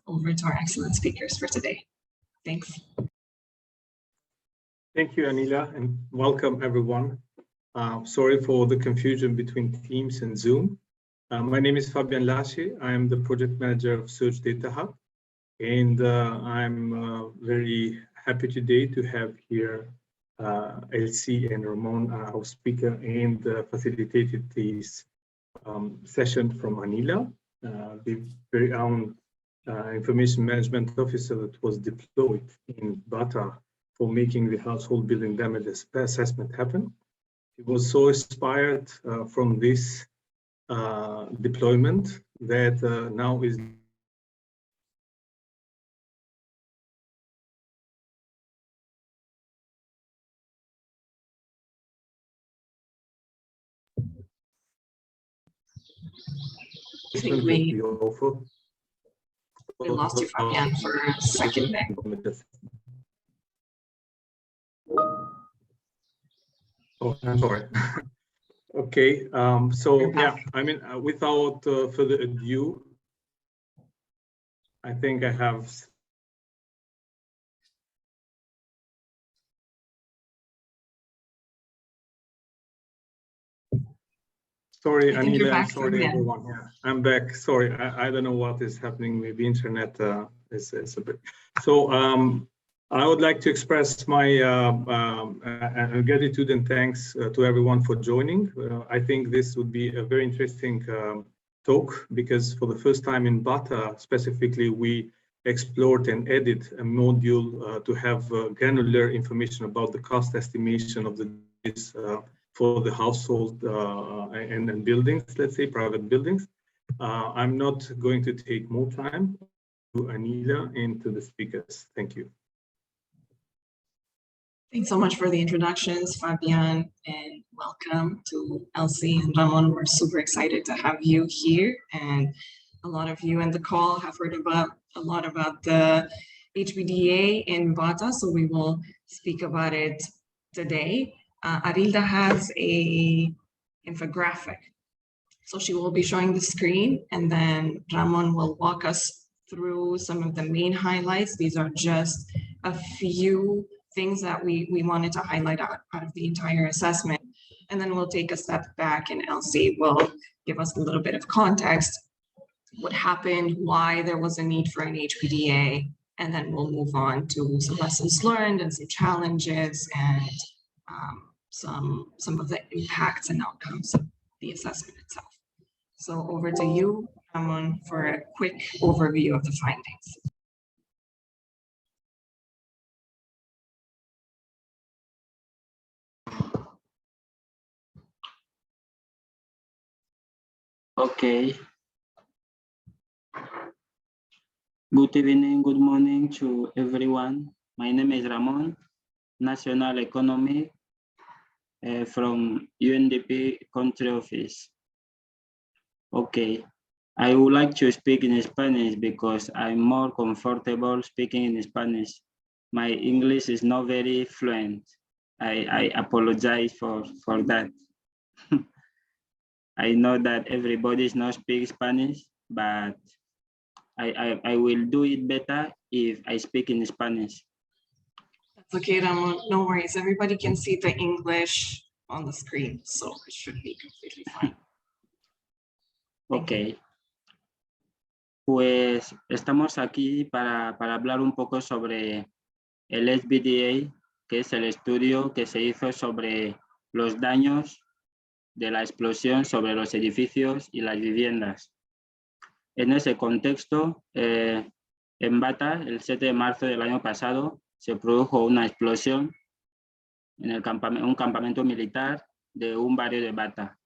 over to our excellent speakers for today. Thanks. Thank you, Anila, and welcome everyone. Sorry for the confusion between Teams and Zoom. My name is Fabian Lasci. I am the project manager of Search Data Hub, and I'm very happy today to have here Elsie and Ramon, our speaker, and facilitated this session from Anila, the very own information management officer that was deployed in Bata for making the household building damage assessment happen. It was so inspired from this deployment that now is I think we lost you, Fabian, for a second there. Oh, I'm sorry. Okay, so yeah, I mean, without further ado, I think I have. Sorry, Anila, sorry everyone. Yeah, I'm back. Sorry, I don't know what is happening. Maybe internet is a bit. So I would like to express my gratitude and thanks to everyone for joining. I think this would be a very interesting talk because for the first time in Bata, specifically, we explored and added a module to have granular information about the cost estimation of the for the household and buildings, let's say private buildings. I'm not going to take more time to Anila and to the speakers. Thank you. Thanks so much for the introductions, Fabian, and welcome to Elsie and Ramon. We're super excited to have you here, and a lot of you in the call have heard a lot about the HBDA in Bata, so we will speak about it today. Arilda has a infographic, so she will be showing the screen, and then Ramon will walk us through some of the main highlights. These are just a few things that we wanted to highlight out of the entire assessment, and then we'll take a step back, and Elsie will give us a little bit of context, what happened, why there was a need for an HBDA, and then we'll move on to some lessons learned and some challenges and some of the impacts and outcomes of the assessment itself. So over to you, Ramon, for a quick overview of the findings. Okay. Good evening, good morning to everyone. My name is Ramon, National Economic from UNDP Country Office. Okay, I would like to speak in Spanish because I'm more comfortable speaking in Spanish. My English is not very fluent. I apologize for that. I know that everybody does not speak Spanish, but I will do it better if I speak in Spanish. That's okay, Ramon, no worries. Everybody can see the English on the screen, so it should be completely fine. Ok. Pues estamos aquí para hablar un poco sobre el SBDA, que es el estudio que se hizo sobre los daños de la explosión sobre los edificios y las viviendas. En ese contexto, en Bata, el 7 de marzo del año pasado, se produjo una explosión en un campamento militar de un barrio de Bata.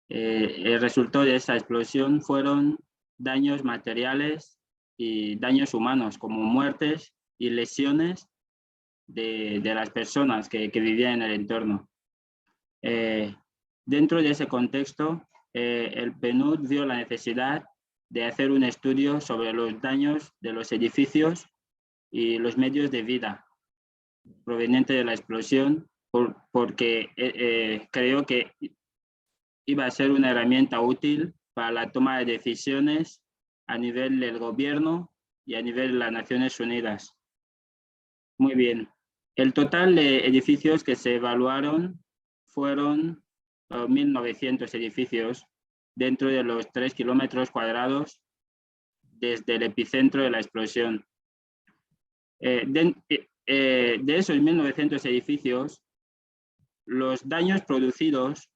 El resultado de esa explosión fueron daños materiales y daños humanos, como muertes y lesiones de las personas que vivían en el entorno. Dentro de ese contexto, el PNUD vio la necesidad de hacer un estudio sobre los daños de los edificios y los medios de vida provenientes de la explosión, porque creo que iba a ser una herramienta útil para la toma de decisiones a nivel del gobierno y a nivel de las Naciones Unidas. Muy bien. El total de edificios que se evaluaron fueron 1.900 edificios dentro de los 3 kilómetros cuadrados desde el epicentro de la explosión. De esos 1.900 edificios, los daños producidos,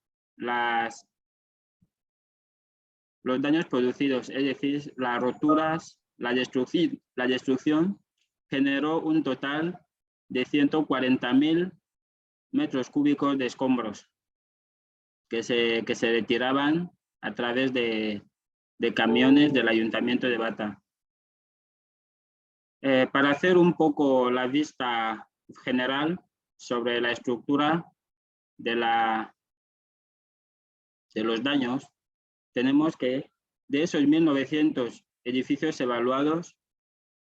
es decir, las roturas, la destrucción, generó un total de 140.000 metros cúbicos de escombros que se retiraban a través de camiones del Ayuntamiento de Bata. Para hacer un poco la vista general sobre la estructura de los daños, tenemos que de esos 1.900 edificios evaluados,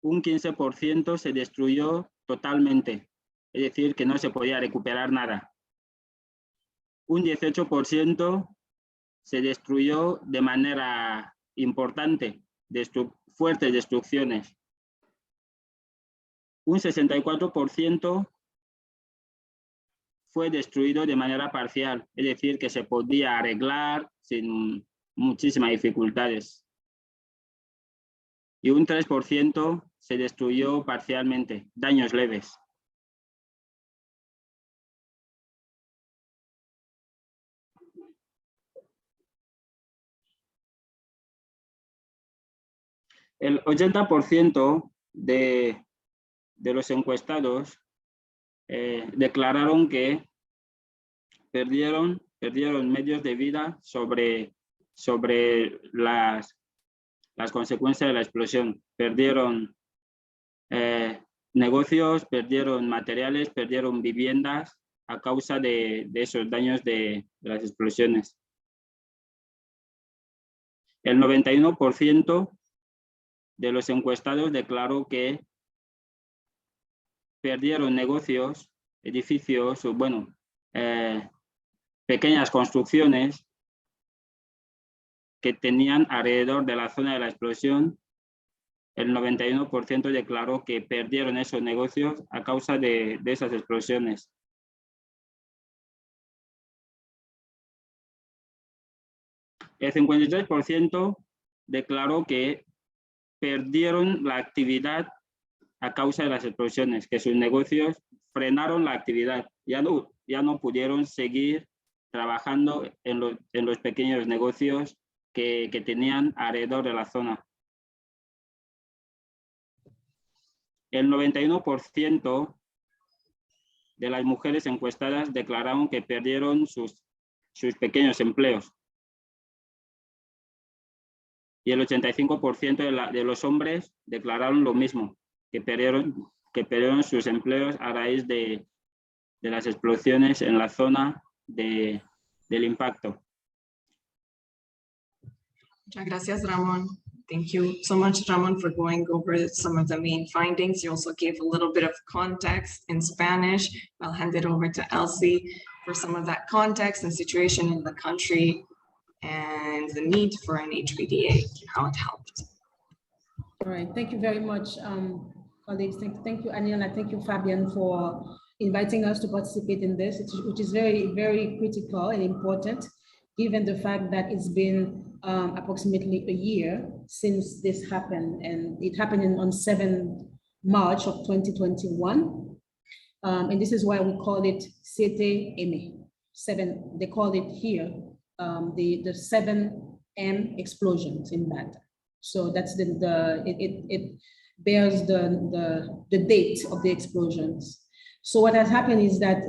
un 15% se destruyó totalmente, es decir, que no se podía recuperar nada. Un 18% se destruyó de manera importante, fuertes destrucciones. Un 64% fue destruido de manera parcial, es decir, que se podía arreglar sin muchísimas dificultades. Y un 3% se destruyó parcialmente, daños leves. El 80% de los encuestados declararon que perdieron medios de vida sobre las consecuencias de la explosión. Perdieron negocios, perdieron materiales, perdieron viviendas a causa de esos daños de las explosiones. El 91% de los encuestados declaró que perdieron negocios, edificios, bueno, pequeñas construcciones que tenían alrededor de la zona de la explosión. El 91% declaró que perdieron esos negocios a causa de esas explosiones. El 53% declaró que perdieron la actividad a causa de las explosiones, que sus negocios frenaron la actividad, ya no pudieron seguir trabajando en los pequeños negocios que tenían alrededor de la zona. El 91% de las mujeres encuestadas declararon que perdieron sus pequeños empleos. Y el 85% de los hombres declararon lo mismo, que perdieron sus empleos a raíz de las explosiones en la zona del impacto. Muchas gracias, Ramón. Thank you so much, Ramón, for going over some of the main findings. You also gave a little bit of context in Spanish. I'll hand it over to Elsie for some of that context and situation in the country and the need for an HPDA, how it helped. All right, thank you very much, colleagues. Thank you, Aniela. Thank you, Fabian, for inviting us to participate in this, which is very, very critical and important, given the fact that it's been approximately a year since this happened, and it happened on 7 March of 2021. And this is why we call it CTM, 7, they call it here, the 7M explosions in Bata. So that's it bears the date of the explosions. So what has happened is that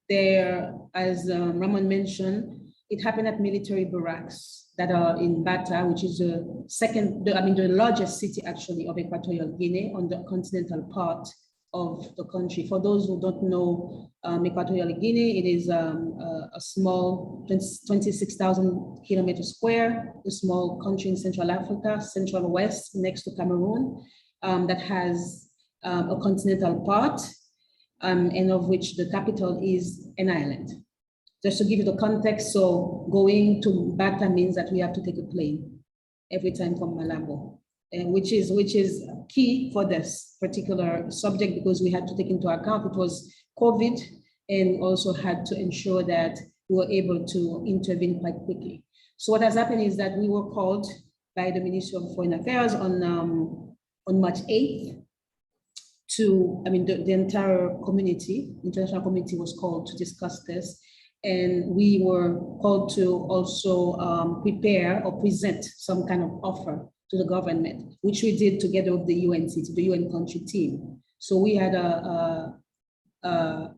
there, as Ramon mentioned, it happened at military barracks that are in Bata, which is the largest city actually of Equatorial Guinea on the continental part of the country. For those who don't know Equatorial Guinea, it is a small 26,000 kilometers square, a small country in Central Africa, Central West, next to Cameroon, that has a continental part, and of which the capital is an island. Just to give you the context, so going to Bata means that we have to take a plane every time from Malabo. which is key for this particular subject, because we had to take into account it was COVID, and also had to ensure that we were able to intervene quite quickly. So what has happened is that we were called by the Ministry of Foreign Affairs on March 8th to, the entire community, international community was called to discuss this. And we were called to also prepare or present some kind of offer to the government, which we did together with the UNC, the UN country team. So we had a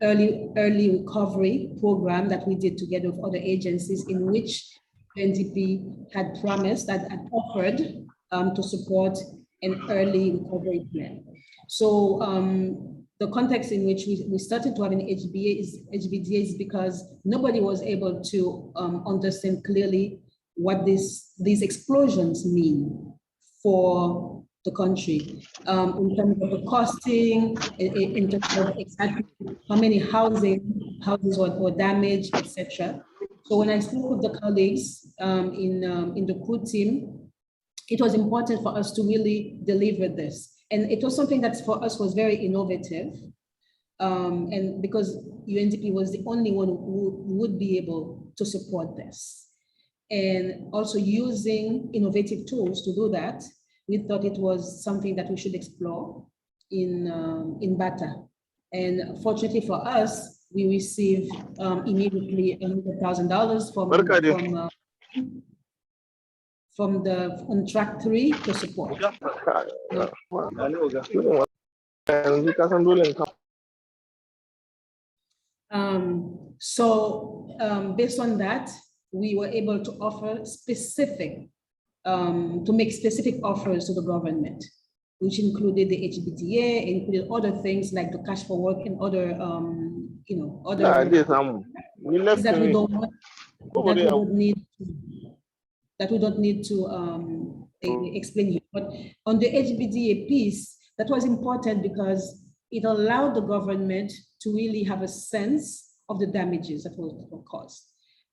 early recovery program that we did together with other agencies, in which UNDP had promised, that had offered to support an early recovery plan. So the context in which we started to have an HBDA is because nobody was able to understand clearly what these explosions mean for the country, in terms of the costing, in terms of exactly how many houses were damaged, etc. So when I spoke with the colleagues in the crew team, it was important for us to really deliver this. And it was something that for us was very innovative. And because UNDP was the only one who would be able to support this. And also using innovative tools to do that, we thought it was something that we should explore in Bata. And fortunately for us, we received immediately $100,000 from the on-track 3 to support. Based on that, we were able to offer to make specific offers to the government, which included the HBTA, included other things like the cash for work and other, other things that we don't want, that we don't need to explain here. But on the HBDA piece, that was important because it allowed the government to really have a sense of the damages that were caused.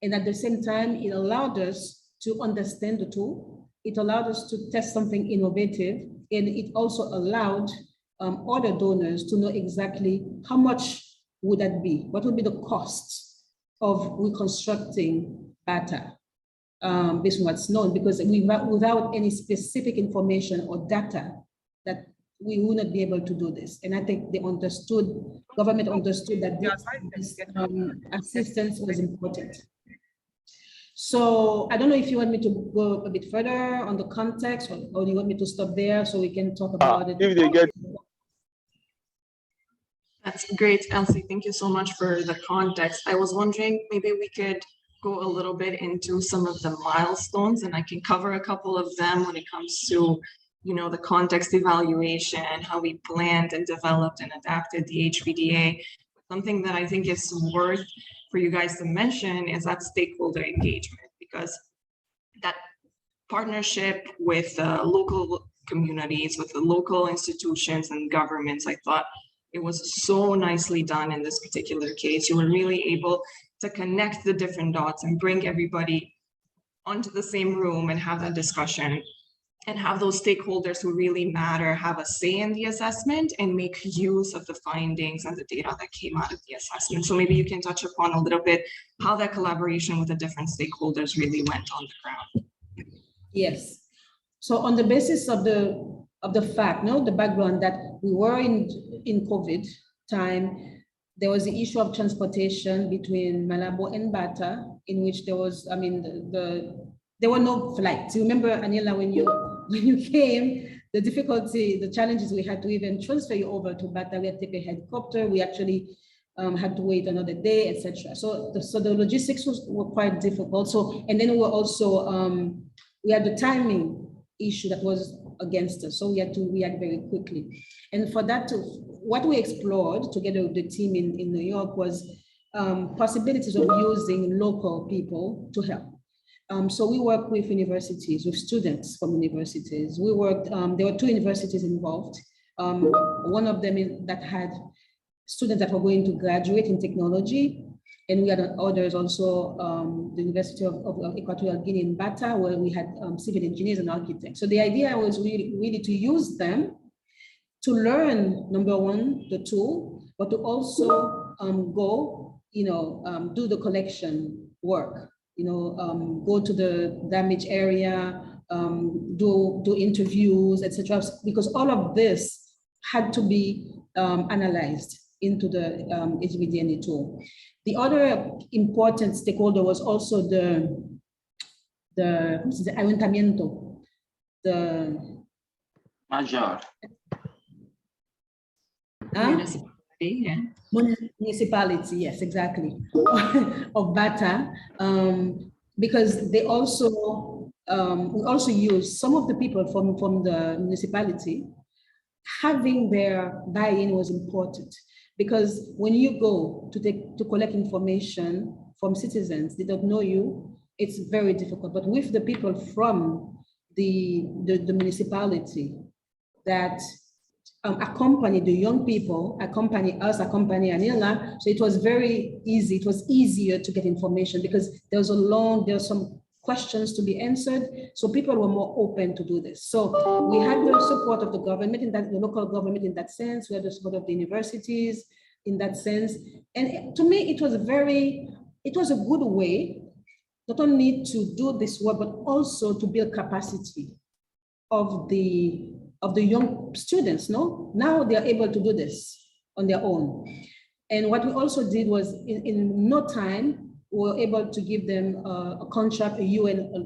And at the same time, it allowed us to understand the tool. It allowed us to test something innovative, and it also allowed other donors to know exactly how much would that be, what would be the cost of reconstructing Bata, based on what's known, because without any specific information or data, that we would not be able to do this. And I think government understood that this assistance was important. So I don't know if you want me to go a bit further on the context, or do you want me to stop there so we can talk about it? That's great, Elsie. Thank you so much for the context. I was wondering, maybe we could go a little bit into some of the milestones, and I can cover a couple of them when it comes to, the context evaluation, how we planned and developed and adapted the HBDA. Something that I think is worth for you guys to mention is that stakeholder engagement, because that partnership with local communities, with the local institutions and governments, I thought it was so nicely done in this particular case. You were really able to connect the different dots and bring everybody onto the same room and have that discussion, and have those stakeholders who really matter have a say in the assessment and make use of the findings and the data that came out of the assessment. So maybe you can touch upon a little bit how that collaboration with the different stakeholders really went on the ground. Yes. So on the basis of the fact, the background that we were in COVID time, there was the issue of transportation between Malabo and Bata, in which there was, there were no flights. You remember, Aniela, when you came, the difficulty, the challenges we had to even transfer you over to Bata. We had to take a helicopter. We actually had to wait another day, etc. So the logistics were quite difficult. So, and then we were also, we had the timing issue that was against us. So we had to react very quickly. And for that, what we explored together with the team in New York was possibilities of using local people to help. So we work with universities, with students from universities. We worked, there were 2 universities involved. One of them that had students that were going to graduate in technology, And we had others also, the University of Equatorial Guinea in Bata, where we had civil engineers and architects. So the idea was really to use them to learn, number one, the tool, but to also go, do the collection work, go to the damaged area, do interviews, etc. Because all of this had to be analyzed into the HBDNA tool. The other important stakeholder was also the ayuntamiento, the Major. Municipality, yes, exactly, of Bata, because they also, we also use some of the people from the municipality. Having their buy-in was important, because when you go to collect information from citizens, they don't know you, it's very difficult. But with the people from the municipality that accompany the young people, accompany us, accompany Anila, so it was very easy. It was easier to get information because there was some questions to be answered. So people were more open to do this. So we had the support of the government, the local government in that sense. We had the support of the universities in that sense. And to me, it was a good way, not only to do this work, but also to build capacity of the young students. Now they are able to do this on their own. And what we also did was in no time, we were able to give them a contract, a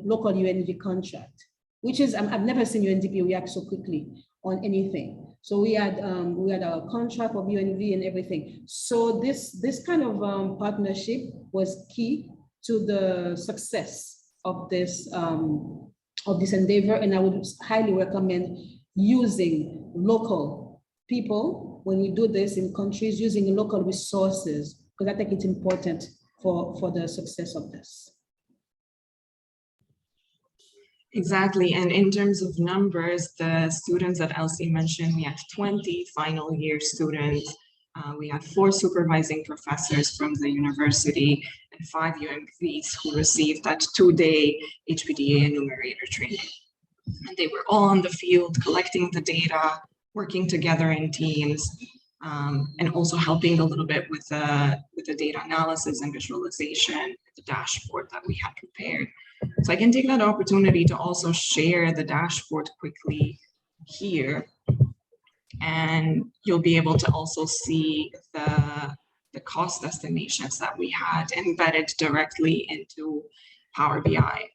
local UNDP contract, which is, I've never seen UNDP react so quickly on anything. So we had a contract of UNV and everything. So this kind of partnership was key to the success of this endeavor. And I would highly recommend using local people when we do this in countries, using local resources, because I think it's important for the success of this. Exactly, and in terms of numbers, the students that Elsie mentioned, we had 20 final year students. We had 4 supervising professors from the university and 5 UMVs who received that 2-day HPDA enumerator training. And they were all on the field collecting the data, working together in teams, and also helping a little bit with the data analysis and visualization, the dashboard that we had prepared. So I can take that opportunity to also share the dashboard quickly here. And you'll be able to also see the cost estimations that we had embedded directly into Power BI.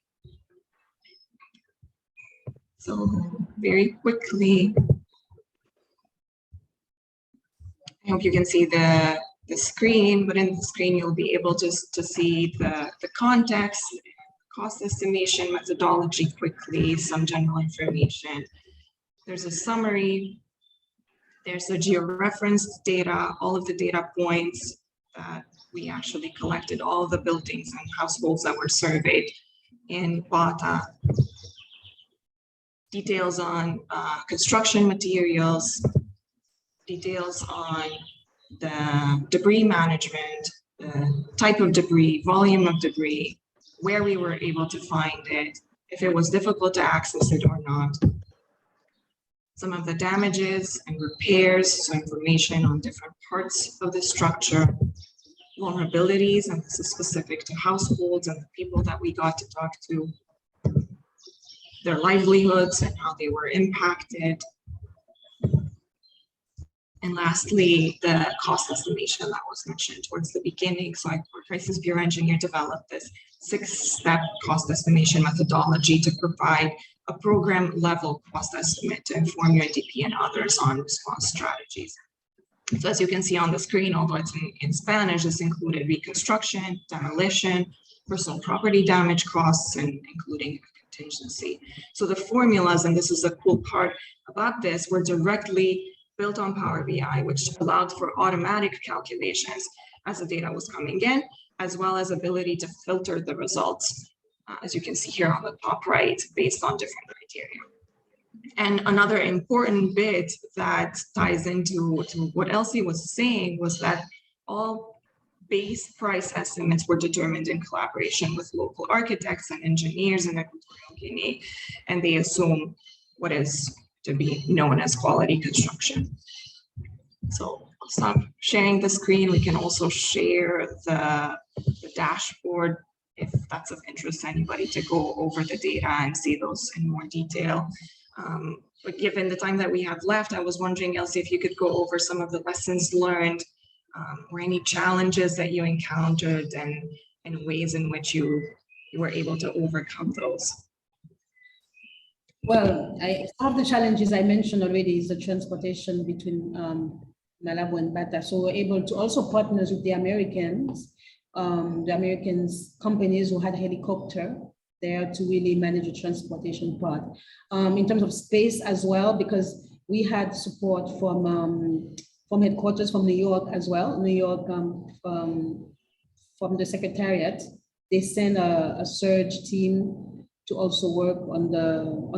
So very quickly, I hope you can see the screen, but in the screen, you'll be able to see the context, cost estimation methodology quickly, some general information. There's a summary. There's the georeferenced data, all of the data points that we actually collected, all the buildings and households that were surveyed in Bata. Details on construction materials, details on the debris management, the type of debris, volume of debris, where we were able to find it, if it was difficult to access it or not. Some of the damages and repairs, so information on different parts of the structure, vulnerabilities, and this is specific to households and the people that we got to talk to, their livelihoods and how they were impacted. And lastly, the cost estimation that was mentioned towards the beginning. So our Crisis Bureau engineer developed this 6-step cost estimation methodology to provide a program level cost estimate to inform UNDP and others on response strategies. So as you can see on the screen, although it's in Spanish, this included reconstruction, demolition, personal property damage costs, and including contingency. So the formulas, and this is the cool part about this, were directly built on Power BI, which allowed for automatic calculations as the data was coming in, as well as ability to filter the results, as you can see here on the top right, based on different criteria. And another important bit that ties into what Elsie was saying was that all base price estimates were determined in collaboration with local architects and engineers in Equatorial Guinea, and they assume what is to be known as quality construction. So I'll stop sharing the screen. We can also share the dashboard if that's of interest to anybody to go over the data and see those in more detail. But given the time that we have left, I was wondering, Elsie, if you could go over some of the lessons learned or any challenges that you encountered and ways in which you were able to overcome those. Well, some of the challenges I mentioned already is the transportation between Malabo and Bata. So we're able to also partner with the Americans companies who had helicopter there to really manage the transportation part. In terms of space as well, because we had support from headquarters from New York as well. New York from the Secretariat, they sent a surge team to also work on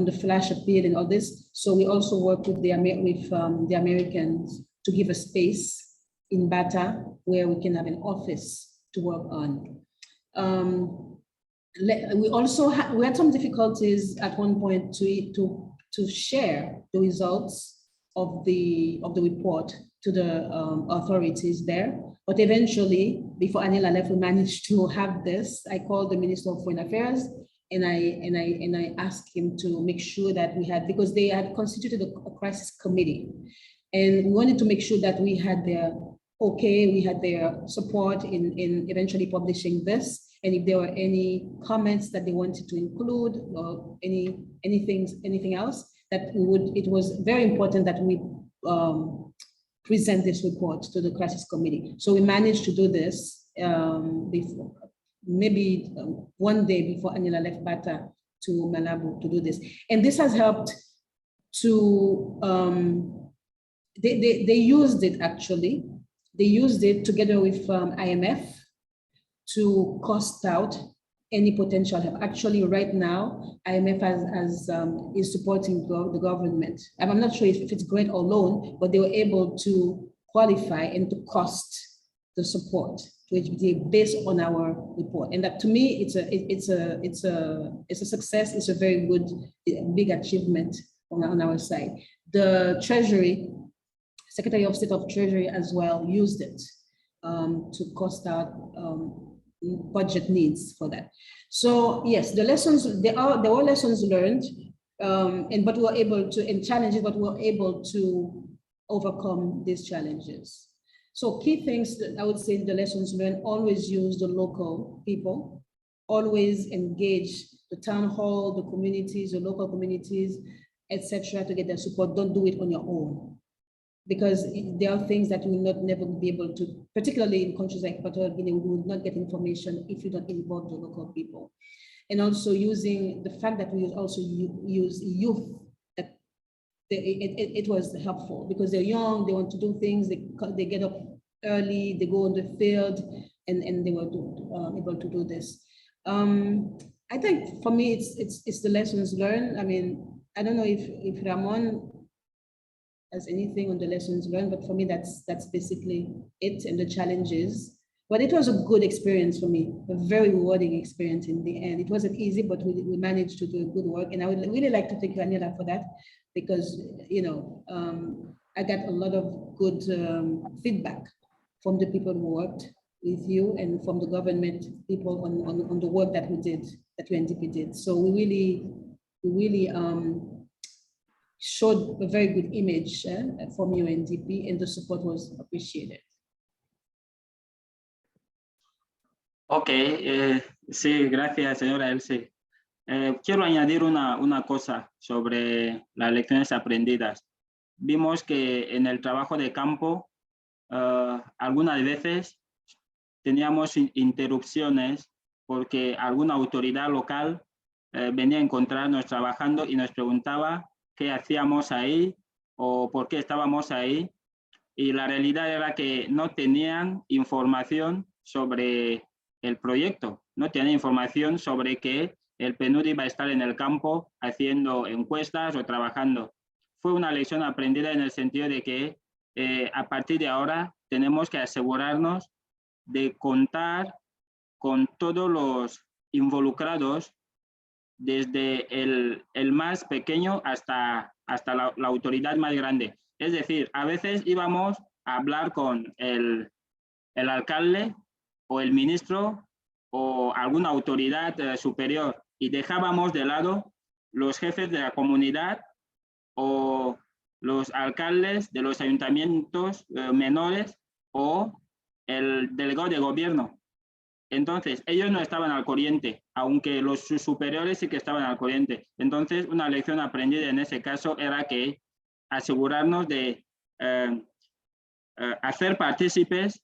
the flash appeal and all this. So we also work with the Americans to give a space in Bata where we can have an office to work on. We also we had some difficulties at one point to share the results of the report to the authorities there. But eventually, before Anila left, we managed to have this. I called the Minister of Foreign Affairs and I asked him to make sure that we had, because they had constituted a crisis committee, and we wanted to make sure that we had their okay, we had their support in eventually publishing this, and if there were any comments that they wanted to include or anything else, that we would. It was very important that we present this report to the crisis committee. So we managed to do this before. Maybe one day before Anila left Bata to Malabo to do this. And this has helped to, they used it actually. They used it together with IMF to cost out any potential help. Actually, right now, IMF is supporting the government. I'm not sure if it's grant or loan, but they were able to qualify and to cost the support to HBDA based on our report. And that to me, it's a success. It's a very good, big achievement on our side. The Treasury, Secretary of State of Treasury as well used it to cost out budget needs for that. So yes, the lessons, there were lessons learned, but we were able to, and challenges, but we were able to overcome these challenges. So key things that I would say the lessons learned: always use the local people, always engage the town hall, the communities, the local communities, etc., to get their support. Don't do it on your own, because there are things that you will never be able to, particularly in countries like Equatorial Guinea, we will not get information if you don't involve the local people. And also using the fact that we also use youth, that it was helpful because they're young, they want to do things, they get up early, they go on the field, and they were able to do this. I think for me, it's the lessons learned. I mean, I don't know if Ramon has anything on the lessons learned, but for me, that's basically it, and the challenges. But it was a good experience for me, a very rewarding experience in the end. It wasn't easy, but we managed to do good work. And I would really like to thank Anila for that, because, you know, I got a lot of good feedback from the people who worked with you and from the government people on the work that we did, that UNDP did. So we really showed a very good image from UNDP, and the support was appreciated. Ok, sí, gracias, señora Elsie. Quiero añadir una cosa sobre las lecciones aprendidas. Vimos que en el trabajo de campo, algunas veces teníamos interrupciones porque alguna autoridad local venía a encontrarnos trabajando y nos preguntaba qué hacíamos ahí o por qué estábamos ahí. Y la realidad era que no tenían información sobre el proyecto, no tenían información sobre que el PNUD iba a estar en el campo haciendo encuestas o trabajando. Fue una lección aprendida en el sentido de que a partir de ahora tenemos que asegurarnos de contar con todos los involucrados, desde el más pequeño hasta la autoridad más grande. Es decir, a veces íbamos a hablar con el alcalde o el ministro o alguna autoridad superior y dejábamos de lado los jefes de la comunidad o los alcaldes de los ayuntamientos menores o el delegado de gobierno. Entonces, ellos no estaban al corriente, aunque sus superiores sí que estaban al corriente. Entonces, una lección aprendida en ese caso era que asegurarnos de hacer partícipes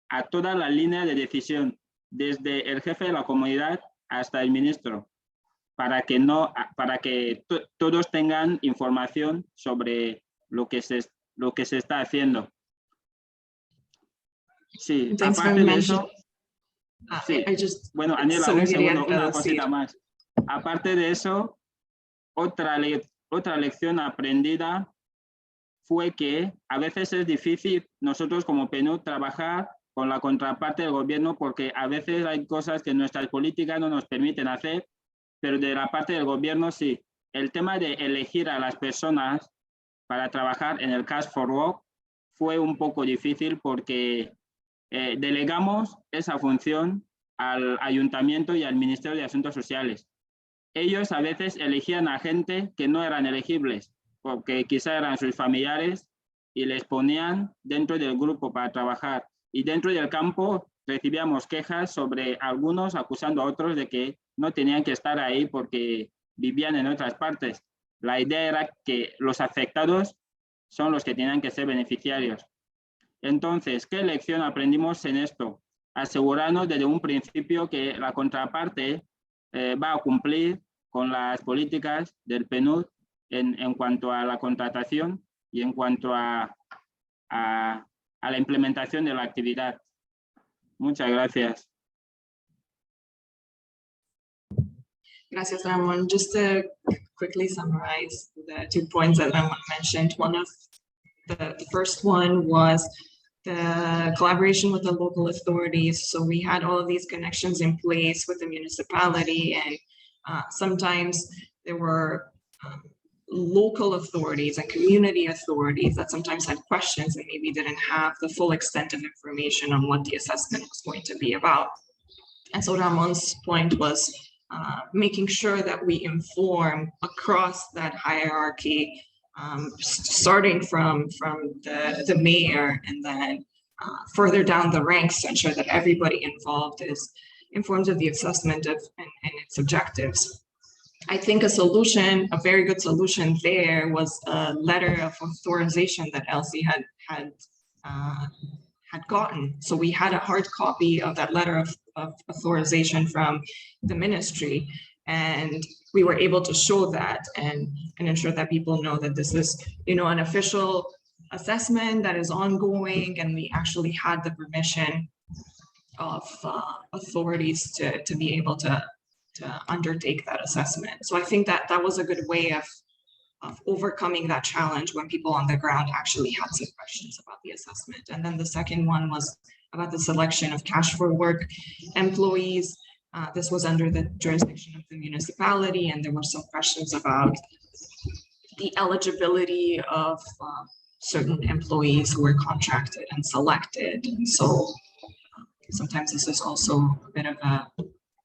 a toda la línea de decisión, desde el jefe de la comunidad hasta el ministro, para que todos tengan información sobre lo que se está haciendo. Sí, aparte de eso, sí. Bueno, Aniela, un segundo, una cosita más. Aparte de eso, otra lección aprendida fue que a veces es difícil nosotros como PNUD trabajar con la contraparte del gobierno, porque a veces hay cosas que nuestras políticas no nos permiten hacer, pero de la parte del gobierno sí. El tema de elegir a las personas para trabajar en el Cash for Work fue un poco difícil porque delegamos esa función al ayuntamiento y al Ministerio de Asuntos Sociales. Ellos a veces elegían a gente que no eran elegibles, porque quizá eran sus familiares y les ponían dentro del grupo para trabajar. Y dentro del campo recibíamos quejas sobre algunos acusando a otros de que no tenían que estar ahí porque vivían en otras partes. La idea era que los afectados son los que tenían que ser beneficiarios. Entonces, ¿qué lección aprendimos en esto? Asegurarnos desde un principio que la contraparte va a cumplir con las políticas del PNUD en cuanto a la contratación y en cuanto a la implementación de la actividad. Muchas gracias. Gracias, Ramon. Just to quickly summarize the 2 points that Ramon mentioned. One of the first one was the collaboration with the local authorities. So we had all of these connections in place with the municipality, and sometimes there were local authorities and community authorities that sometimes had questions and maybe didn't have the full extent of information on what the assessment was going to be about. And so Ramon's point was making sure that we inform across that hierarchy, starting from the mayor and then further down the ranks, to ensure that everybody involved is informed of the assessment and its objectives. I think a solution, a very good solution there, was a letter of authorization that Elsie had gotten. So we had a hard copy of that letter of authorization from the ministry, and we were able to show that and ensure that people know that this is, an official assessment that is ongoing, and we actually had the permission of authorities to be able to undertake that assessment. So I think that was a good way of overcoming that challenge when people on the ground actually had some questions about the assessment. And then the second one was about the selection of cash for work employees. This was under the jurisdiction of the municipality, and there were some questions about the eligibility of certain employees who were contracted and selected. And so sometimes this is also a bit of a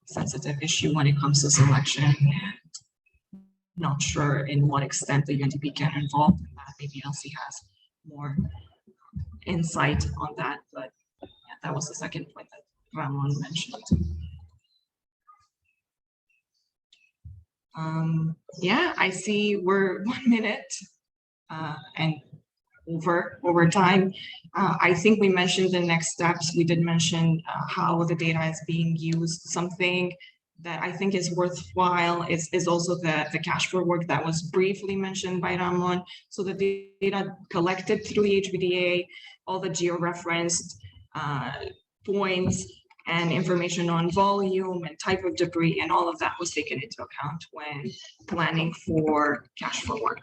sensitive issue when it comes to selection, and not sure in what extent the UNDP can involve in that. Maybe Elsie has more insight on that, but yeah, that was the second point that Ramon mentioned. Yeah, I see we're 1 minute and over time. I think we mentioned the next steps. We did mention how the data is being used. Something that I think is worthwhile is also the cash for work that was briefly mentioned by Ramon. So the data collected through the HBDA, all the geo-referenced points and information on volume and type of debris, and all of that was taken into account when planning for cash for work.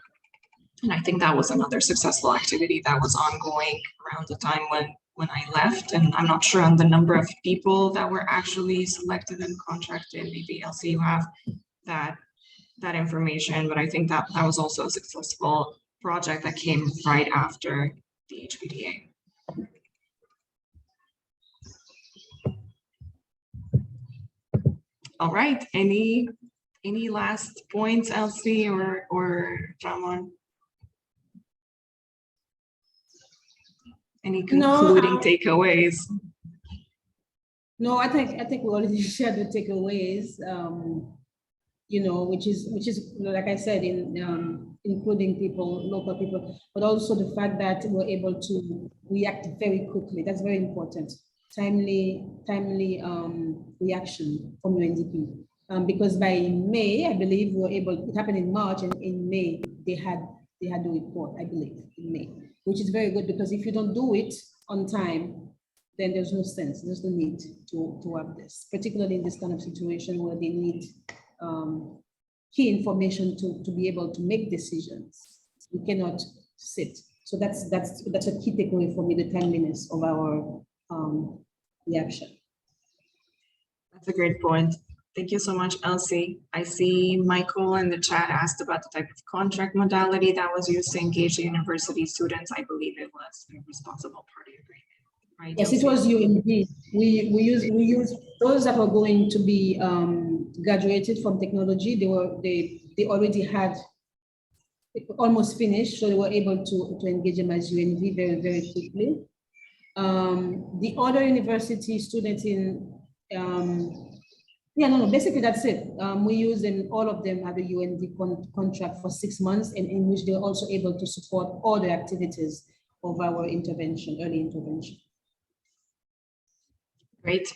And I think that was another successful activity that was ongoing around the time when I left, and I'm not sure on the number of people that were actually selected and contracted. Maybe Elsie, you have that information, but I think that was also a successful project that came right after the HPDA. All right, any last points, Elsie or Ramon? Any concluding takeaways? No, I think we already shared the takeaways. You know, which is like I said, including people, local people, but also the fact that we're able to react very quickly. That's very important. Timely reaction from UNDP. Because by May, I believe we were able. It happened in March, and in May they had the report. I believe in May, which is very good, because if you don't do it on time, then there's no sense. There's no need to have this, particularly in this kind of situation where they need key information to be able to make decisions. We cannot sit. So that's a key takeaway for me, the timeliness of our reaction. That's a great point. Thank you so much, Elsie. I see Michael in the chat asked about the type of contract modality that was used to engage the university students. I believe it was a responsible party agreement. Right, yes, Elsie? it was UND. We use those that were going to be graduated from technology. They already had almost finished, so they were able to engage them as UNV very, very quickly. The other university students basically that's it. We use them, all of them have a UND contract for 6 months, and in which they're also able to support all the activities of our intervention, early intervention. Great.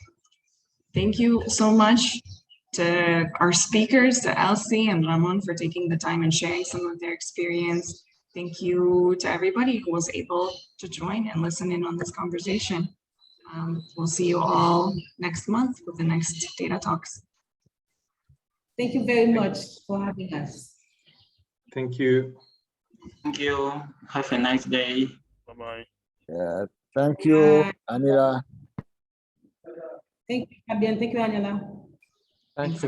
Thank you so much to our speakers, to Elsie and Ramon, for taking the time and sharing some of their experience. Thank you to everybody who was able to join and listen in on this conversation. We'll see you all next month with the next Data Talks. Thank you very much for having us. Thank you. Thank you. Have a nice day. Bye-bye. Yeah, thank you, Anila. Thank you, Fabian. Thank you, Angela. Thanks, Thanks,